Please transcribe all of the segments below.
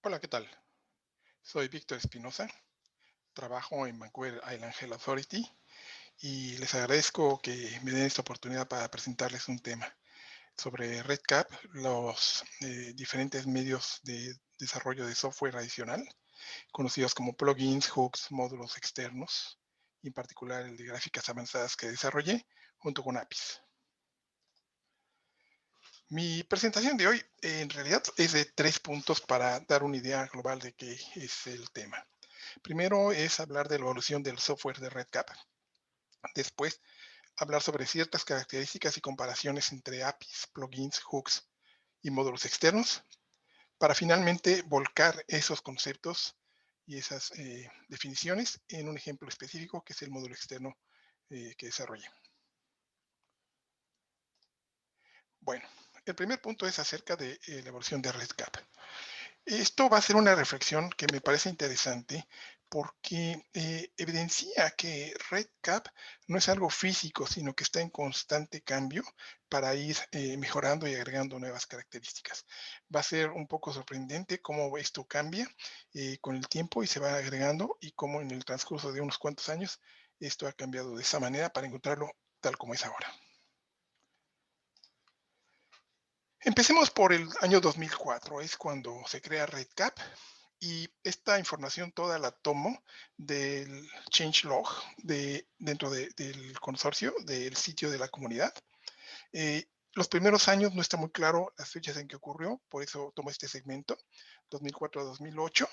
Hola, ¿qué tal? Soy Víctor Espinosa, trabajo en Vancouver Island Health Authority y les agradezco que me den esta oportunidad para presentarles un tema sobre RedCap, los diferentes medios de desarrollo de software adicional, conocidos como plugins, hooks, módulos externos, y en particular el de gráficas avanzadas que desarrollé junto con APIs. Mi presentación de hoy en realidad es de 3 puntos para dar una idea global de qué es el tema. Primero es hablar de la evolución del software de RedCap. Después, hablar sobre ciertas características y comparaciones entre APIs, plugins, hooks y módulos externos, para finalmente volcar esos conceptos y esas definiciones en un ejemplo específico que es el módulo externo que desarrollé. Bueno, el primer punto es acerca de la evolución de RedCap. Esto va a ser una reflexión que me parece interesante porque evidencia que RedCap no es algo físico, sino que está en constante cambio para ir mejorando y agregando nuevas características. Va a ser un poco sorprendente cómo esto cambia con el tiempo y se va agregando y cómo en el transcurso de unos cuantos años esto ha cambiado de esa manera para encontrarlo tal como es ahora. Empecemos por el año 2004, es cuando se crea RedCap y esta información toda la tomo del changelog del consorcio, del sitio de la comunidad. Los primeros años no está muy claro las fechas en que ocurrió, por eso tomo este segmento, 2004 a 2008,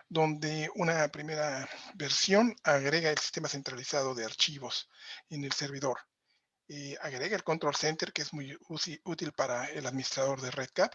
donde una primera versión agrega el sistema centralizado de archivos en el servidor. Agrega el Control Center, que es muy útil para el administrador de RedCap,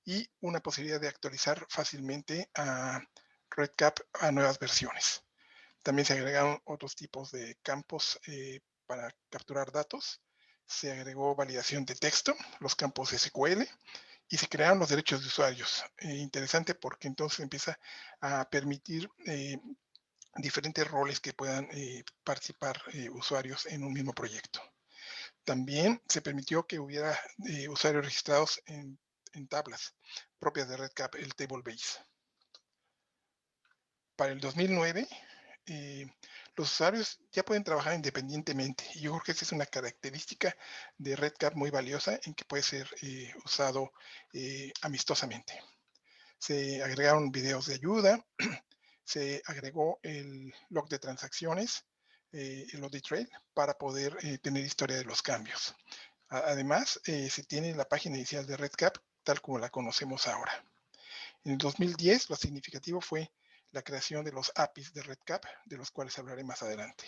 y una posibilidad de actualizar fácilmente a RedCap a nuevas versiones. También se agregaron otros tipos de campos para capturar datos. Se agregó validación de texto, los campos SQL, y se crearon los derechos de usuarios. Interesante porque entonces empieza a permitir diferentes roles que puedan participar usuarios en un mismo proyecto. También se permitió que hubiera usuarios registrados en tablas propias de RedCap, el Table Base. Para el 2009, eh, los usuarios ya pueden trabajar independientemente. Y yo creo que esa es una característica de RedCap muy valiosa en que puede ser usado amistosamente. Se agregaron videos de ayuda, se agregó el log de transacciones, el audit trail, para poder tener historia de los cambios. Además, se tiene la página inicial de RedCap tal como la conocemos ahora. En el 2010, lo significativo fue la creación de los APIs de RedCap, de los cuales hablaré más adelante.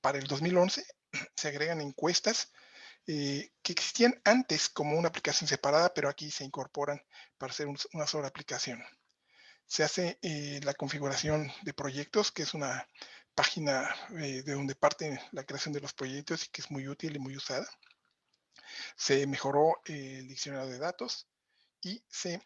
Para el 2011, se agregan encuestas que existían antes como una aplicación separada, pero aquí se incorporan para hacer una sola aplicación. Se hace la configuración de proyectos, que es una página de donde parte la creación de los proyectos y que es muy útil y muy usada. Se mejoró el diccionario de datos y se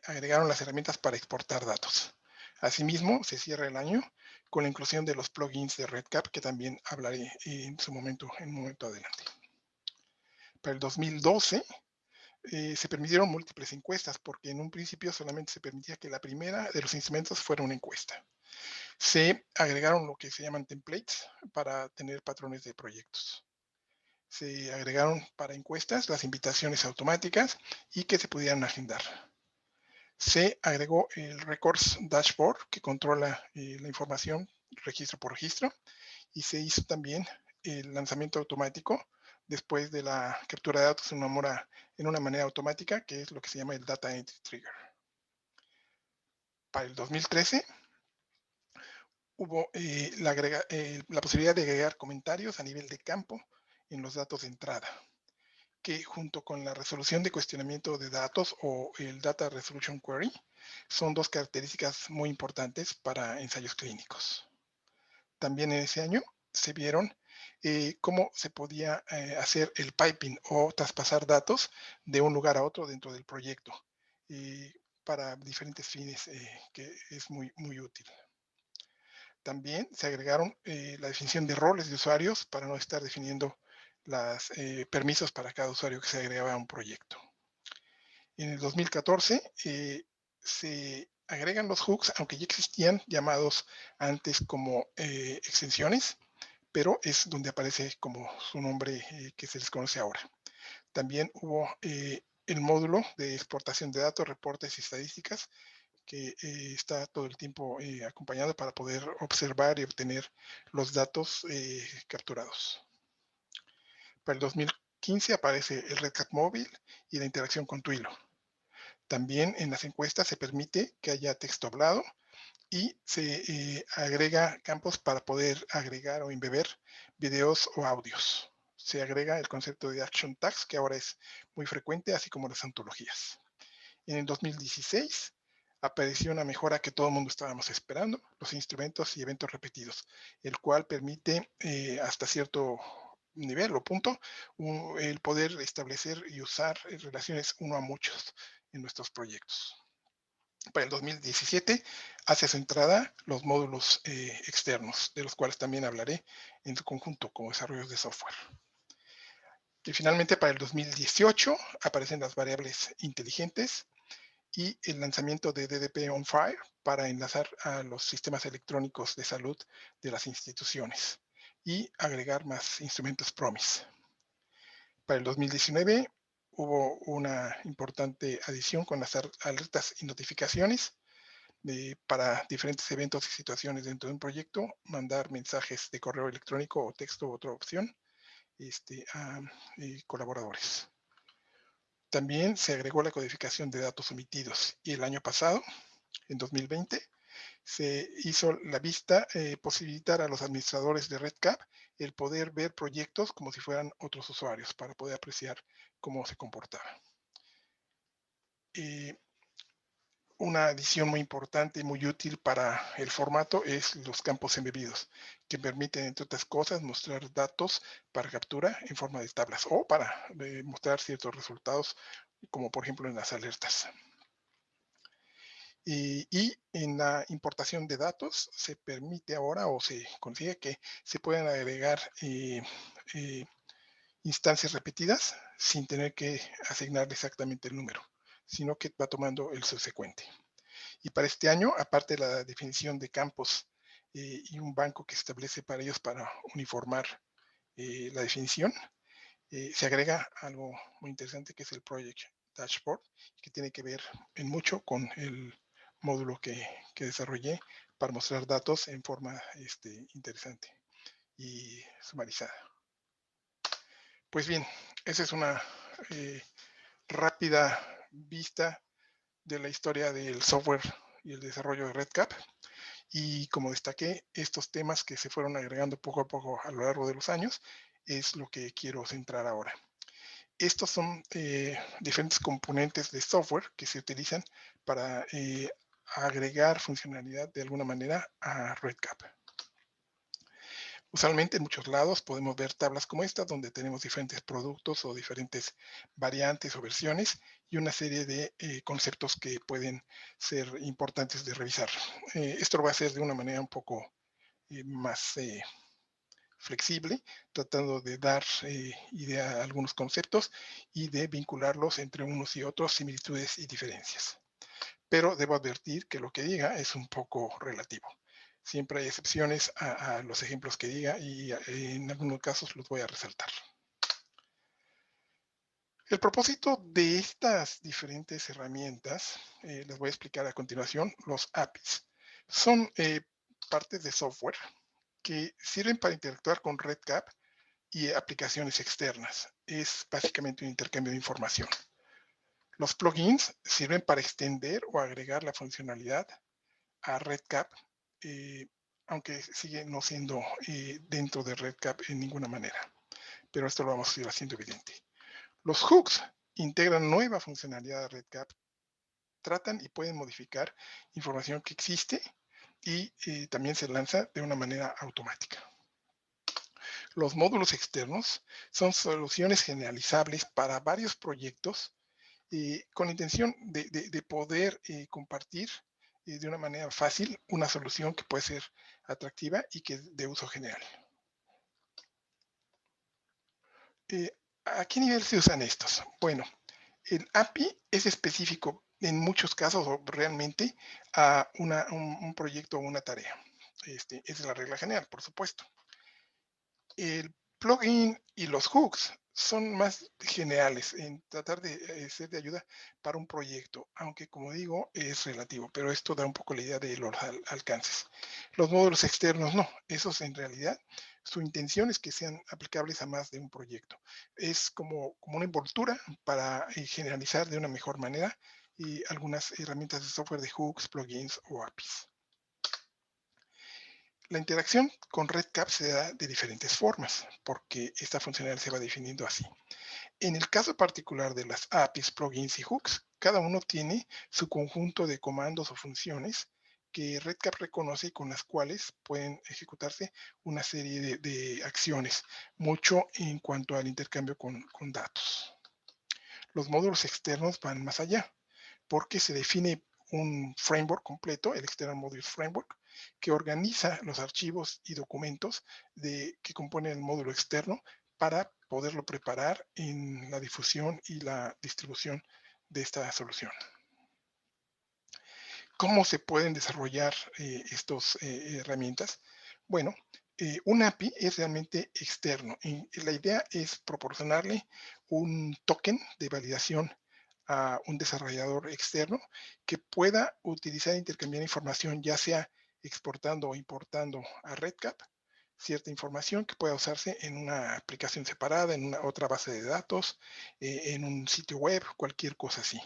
agregaron las herramientas para exportar datos. Asimismo, se cierra el año con la inclusión de los plugins de RedCap, que también hablaré en un momento adelante. Para el 2012 se permitieron múltiples encuestas, porque en un principio solamente se permitía que la primera de los instrumentos fuera una encuesta. Se agregaron lo que se llaman templates para tener patrones de proyectos. Se agregaron para encuestas las invitaciones automáticas y que se pudieran agendar. Se agregó el Records Dashboard que controla la información registro por registro y se hizo también el lanzamiento automático después de la captura de datos en una manera automática, que es lo que se llama el Data Entry Trigger. Para el 2013 hubo la posibilidad de agregar comentarios a nivel de campo en los datos de entrada, que junto con la resolución de cuestionamiento de datos o el Data Resolution Query son dos características muy importantes para ensayos clínicos. También en ese año se vieron cómo se podía hacer el piping o traspasar datos de un lugar a otro dentro del proyecto eh, para diferentes fines, que es muy, muy útil. También se agregaron la definición de roles de usuarios para no estar definiendo los permisos para cada usuario que se agregaba a un proyecto. En el 2014 se agregan los hooks, aunque ya existían llamados antes como extensiones, pero es donde aparece como su nombre que se les conoce ahora. También hubo el módulo de exportación de datos, reportes y estadísticas, que está todo el tiempo acompañado para poder observar y obtener los datos capturados. Para el 2015 aparece el RedCap móvil y la interacción con Twilio. También en las encuestas se permite que haya texto hablado y se agrega campos para poder agregar o embeber videos o audios. Se agrega el concepto de Action Tags, que ahora es muy frecuente, así como las antologías. En el 2016 apareció una mejora que todo el mundo estábamos esperando, los instrumentos y eventos repetidos, el cual permite hasta cierto nivel o punto el poder establecer y usar relaciones uno a muchos en nuestros proyectos. Para el 2017 hace su entrada los módulos externos, de los cuales también hablaré en su conjunto como desarrollos de software. Y finalmente para el 2018 aparecen las variables inteligentes y el lanzamiento de DDP on Fire para enlazar a los sistemas electrónicos de salud de las instituciones y agregar más instrumentos Promise. Para el 2019 hubo una importante adición con las alertas y notificaciones para diferentes eventos y situaciones dentro de un proyecto, mandar mensajes de correo electrónico o texto, otra opción, a colaboradores. También se agregó la codificación de datos omitidos y el año pasado, en 2020, se hizo la vista posibilitar a los administradores de RedCap el poder ver proyectos como si fueran otros usuarios para poder apreciar cómo se comportaba. Una adición muy importante y muy útil para el formato es los campos embebidos, que permiten, entre otras cosas, mostrar datos para captura en forma de tablas o para mostrar ciertos resultados, como por ejemplo en las alertas. Y en la importación de datos se permite ahora o se consigue que se puedan agregar eh, instancias repetidas sin tener que asignarle exactamente el número, sino que va tomando el subsecuente. Y para este año, aparte de la definición de campos y un banco que se establece para ellos para uniformar la definición, se agrega algo muy interesante que es el Project Dashboard, que tiene que ver en mucho con el módulo que desarrollé para mostrar datos en forma interesante y sumarizada. Pues bien, esa es una rápida vista de la historia del software y el desarrollo de RedCap. Y como destaqué, estos temas que se fueron agregando poco a poco a lo largo de los años es lo que quiero centrar ahora. Estos son diferentes componentes de software que se utilizan para agregar funcionalidad de alguna manera a RedCap. Usualmente en muchos lados podemos ver tablas como esta, donde tenemos diferentes productos o diferentes variantes o versiones y una serie de conceptos que pueden ser importantes de revisar. Esto lo voy a hacer de una manera un poco más flexible, tratando de dar idea a algunos conceptos y de vincularlos entre unos y otros, similitudes y diferencias. Pero debo advertir que lo que diga es un poco relativo. Siempre hay excepciones a los ejemplos que diga y en algunos casos los voy a resaltar. El propósito de estas diferentes herramientas, les voy a explicar a continuación, los APIs. Son partes de software que sirven para interactuar con RedCap y aplicaciones externas. Es básicamente un intercambio de información. Los plugins sirven para extender o agregar la funcionalidad a RedCap, eh, aunque sigue no siendo dentro de RedCap en ninguna manera. Pero esto lo vamos a ir haciendo evidente. Los hooks integran nueva funcionalidad a RedCap, tratan y pueden modificar información que existe y también se lanza de una manera automática. Los módulos externos son soluciones generalizables para varios proyectos con la intención de poder compartir de una manera fácil una solución que puede ser atractiva y que es de uso general. ¿A qué nivel se usan estos? Bueno, el API es específico en muchos casos o realmente a un proyecto o una tarea. Esa es la regla general, por supuesto. El plugin y los hooks son más generales en tratar de ser de ayuda para un proyecto, aunque como digo, es relativo, pero esto da un poco la idea de los alcances. Los módulos externos no, esos en realidad su intención es que sean aplicables a más de un proyecto. Es como una envoltura para generalizar de una mejor manera y algunas herramientas de software de hooks, plugins o APIs. La interacción con RedCap se da de diferentes formas, porque esta funcionalidad se va definiendo así. En el caso particular de las APIs, plugins y hooks, cada uno tiene su conjunto de comandos o funciones que RedCap reconoce y con las cuales pueden ejecutarse una serie de acciones, mucho en cuanto al intercambio con datos. Los módulos externos van más allá, porque se define un framework completo, el External Modules Framework, que organiza los archivos y documentos que componen el módulo externo para poderlo preparar en la difusión y la distribución de esta solución. ¿Cómo se pueden desarrollar estas herramientas? Bueno, un API es realmente externo y la idea es proporcionarle un token de validación a un desarrollador externo que pueda utilizar e intercambiar información, ya sea exportando o importando a RedCap cierta información que pueda usarse en una aplicación separada, en una otra base de datos, en un sitio web, cualquier cosa así.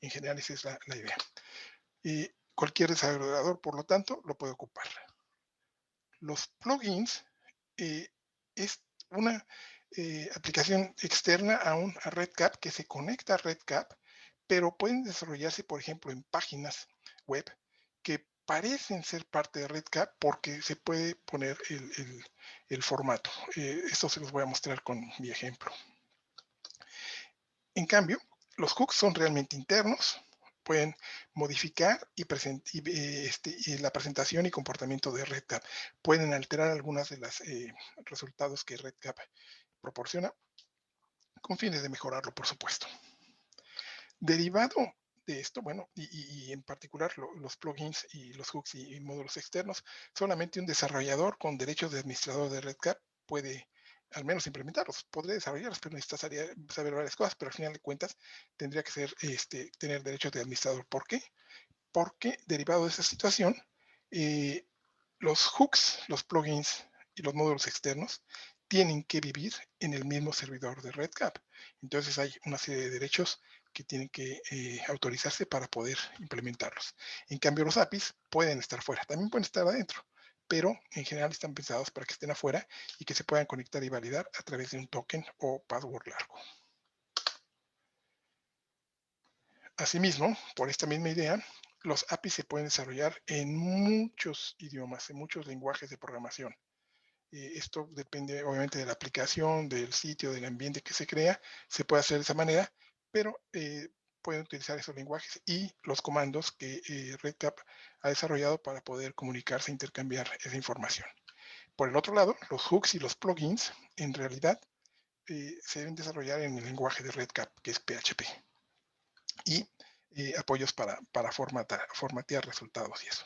En general, esa es la idea. Cualquier desarrollador, por lo tanto, lo puede ocupar. Los plugins eh, es una aplicación externa a RedCap que se conecta a RedCap, pero pueden desarrollarse, por ejemplo, en páginas web que parecen ser parte de RedCap porque se puede poner el formato. Esto se los voy a mostrar con mi ejemplo. En cambio, los hooks son realmente internos, pueden modificar y la presentación y comportamiento de RedCap. Pueden alterar algunas de los resultados que RedCap proporciona con fines de mejorarlo, por supuesto. Derivado de esto, bueno, y en particular los plugins y los hooks y módulos externos, solamente un desarrollador con derechos de administrador de RedCap puede al menos implementarlos. Podría desarrollarlos, pero necesitaría saber varias cosas, pero al final de cuentas tendría que ser tener derechos de administrador. ¿Por qué? Porque derivado de esa situación, eh, los hooks, los plugins y los módulos externos tienen que vivir en el mismo servidor de RedCap. Entonces hay una serie de derechos que tienen que autorizarse para poder implementarlos. En cambio, los APIs pueden estar fuera, también pueden estar adentro, pero en general están pensados para que estén afuera y que se puedan conectar y validar a través de un token o password largo. Asimismo, por esta misma idea, los APIs se pueden desarrollar en muchos idiomas, en muchos lenguajes de programación. Esto depende obviamente de la aplicación, del sitio, del ambiente que se crea. Se puede hacer de esa manera, pero pueden utilizar esos lenguajes y los comandos que RedCap ha desarrollado para poder comunicarse e intercambiar esa información. Por el otro lado, los hooks y los plugins en realidad se deben desarrollar en el lenguaje de RedCap, que es PHP, y apoyos para formatear resultados y eso.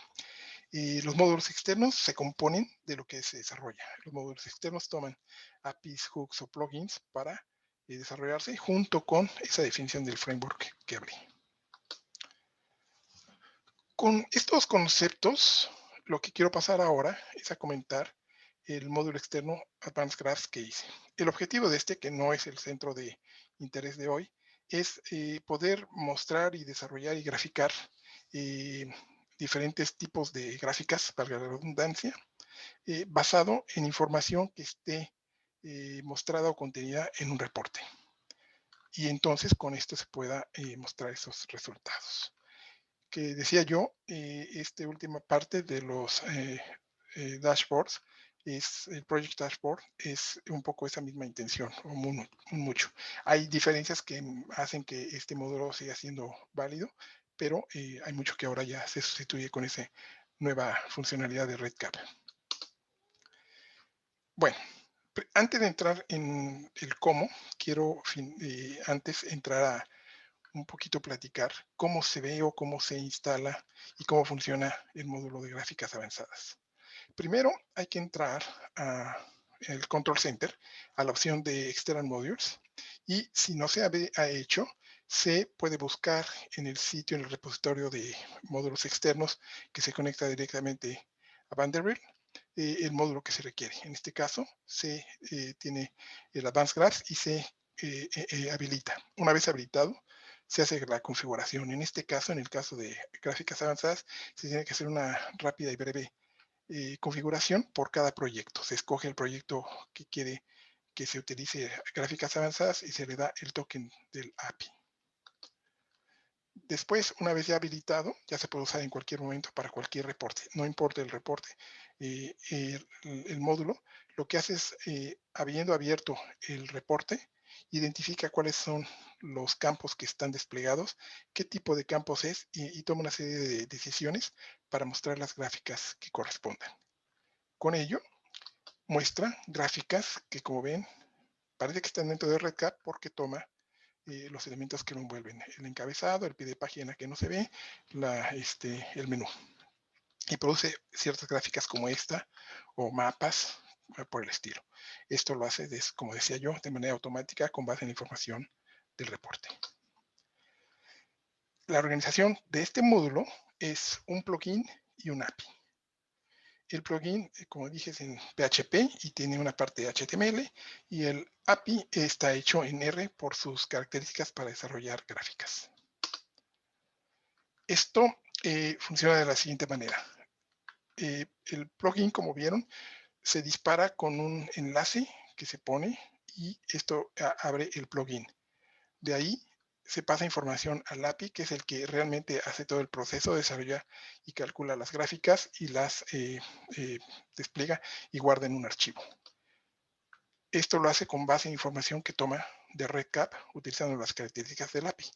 Los módulos externos se componen de lo que se desarrolla. Los módulos externos toman APIs, hooks o plugins para desarrollarse junto con esa definición del framework que abrí. Con estos conceptos, lo que quiero pasar ahora es a comentar el módulo externo Advanced Graphs que hice. El objetivo de este, que no es el centro de interés de hoy, es poder mostrar y desarrollar y graficar eh, diferentes tipos de gráficas, valga la redundancia, basado en información que esté mostrada o contenida en un reporte. Y entonces con esto se pueda mostrar esos resultados. Que decía yo, esta última parte de los dashboards, el Project Dashboard, es un poco esa misma intención, o mucho. Hay diferencias que hacen que este módulo siga siendo válido, pero hay mucho que ahora ya se sustituye con esa nueva funcionalidad de RedCap. Bueno, antes de entrar en el cómo, quiero antes entrar a un poquito platicar cómo se ve o cómo se instala y cómo funciona el módulo de gráficas avanzadas. Primero hay que entrar a el Control Center, a la opción de External Modules, y si no se ha hecho, se puede buscar en el sitio, en el repositorio de módulos externos que se conecta directamente a Vanderbilt, el módulo que se requiere. En este caso, se tiene el Advanced Graphs y se habilita. Una vez habilitado, se hace la configuración. En este caso, en el caso de gráficas avanzadas, se tiene que hacer una rápida y breve configuración por cada proyecto. Se escoge el proyecto que quiere que se utilice gráficas avanzadas y se le da el token del API. Después, una vez ya habilitado, ya se puede usar en cualquier momento para cualquier reporte. No importa el reporte, el módulo, lo que hace es, habiendo abierto el reporte, identifica cuáles son los campos que están desplegados, qué tipo de campos es y toma una serie de decisiones para mostrar las gráficas que correspondan. Con ello, muestra gráficas que, como ven, parece que están dentro de RedCap porque toma los elementos que lo envuelven, el encabezado, el pie de página que no se ve, el menú. Y produce ciertas gráficas como esta o mapas por el estilo. Esto lo hace, como decía yo, de manera automática con base en la información del reporte. La organización de este módulo es un plugin y un API. El plugin, como dije, es en PHP y tiene una parte de HTML, y el API está hecho en R por sus características para desarrollar gráficas. Esto funciona de la siguiente manera. El plugin, como vieron, se dispara con un enlace que se pone y esto abre el plugin. De ahí se pasa información al API, que es el que realmente hace todo el proceso, desarrolla y calcula las gráficas y las despliega y guarda en un archivo. Esto lo hace con base en información que toma de RedCap utilizando las características del API.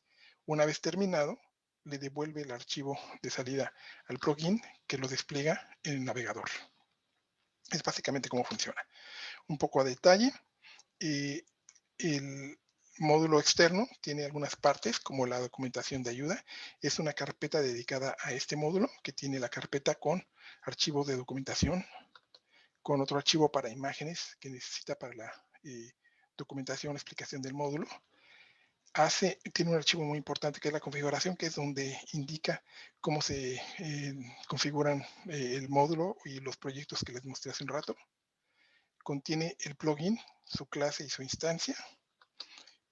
Una vez terminado, le devuelve el archivo de salida al plugin que lo despliega en el navegador. Es básicamente cómo funciona. Un poco a detalle, el módulo externo tiene algunas partes como la documentación de ayuda. Es una carpeta dedicada a este módulo que tiene la carpeta con archivos de documentación, con otro archivo para imágenes que necesita para la documentación, explicación del módulo. Tiene un archivo muy importante que es la configuración, que es donde indica cómo se configuran el módulo y los proyectos que les mostré hace un rato. Contiene el plugin, su clase y su instancia,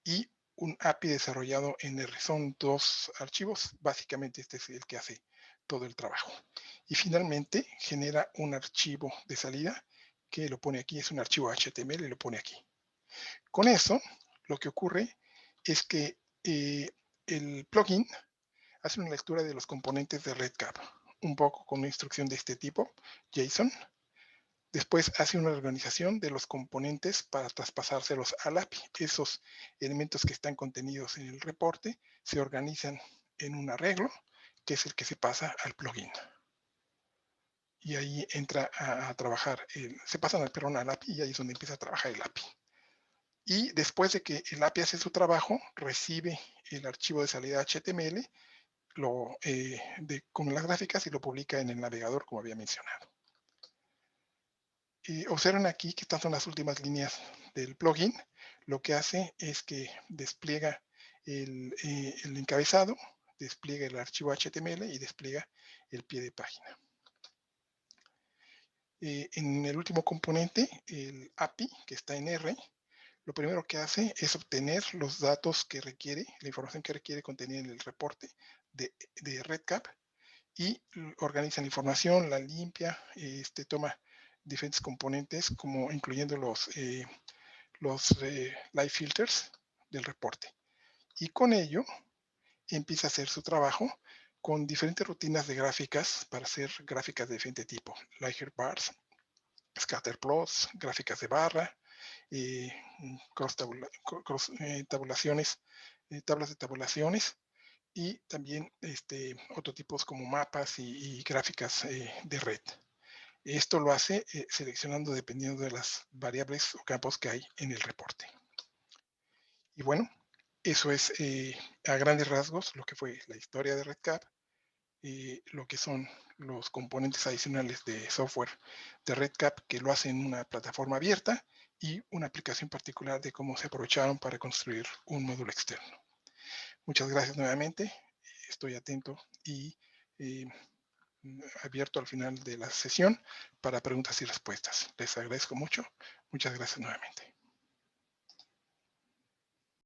y un API desarrollado en R. Son dos archivos, básicamente este es el que hace todo el trabajo. Y finalmente genera un archivo de salida que lo pone aquí, es un archivo HTML y lo pone aquí. Con eso, lo que ocurre es que el plugin hace una lectura de los componentes de RedCap, un poco con una instrucción de este tipo, JSON. Después hace una organización de los componentes para traspasárselos al API. Esos elementos que están contenidos en el reporte se organizan en un arreglo, que es el que se pasa al plugin. Y ahí entra a trabajar, se pasan al API, y ahí es donde empieza a trabajar el API. Y después de que el API hace su trabajo, recibe el archivo de salida HTML con las gráficas y lo publica en el navegador, como había mencionado. Observen aquí que estas son las últimas líneas del plugin. Lo que hace es que despliega el encabezado, despliega el archivo HTML y despliega el pie de página. En el último componente, el API, que está en R, lo primero que hace es obtener los datos que requiere, la información que requiere contenida en el reporte de RedCap, y organiza la información, la limpia, toma diferentes componentes, como incluyendo los live filters del reporte. Y con ello empieza a hacer su trabajo con diferentes rutinas de gráficas para hacer gráficas de diferente tipo. Linear bars, scatter plots, gráficas de barra, tabulaciones, tablas de tabulaciones, y también otros tipos como mapas y gráficas de red. Esto lo hace seleccionando dependiendo de las variables o campos que hay en el reporte. Y bueno, Eso es, a grandes rasgos, lo que fue la historia de RedCap, lo que son los componentes adicionales de software de RedCap que lo hacen una plataforma abierta y una aplicación particular de cómo se aprovecharon para construir un módulo externo. Muchas gracias nuevamente. Estoy atento y eh, abierto al final de la sesión para preguntas y respuestas. Les agradezco mucho. Muchas gracias nuevamente.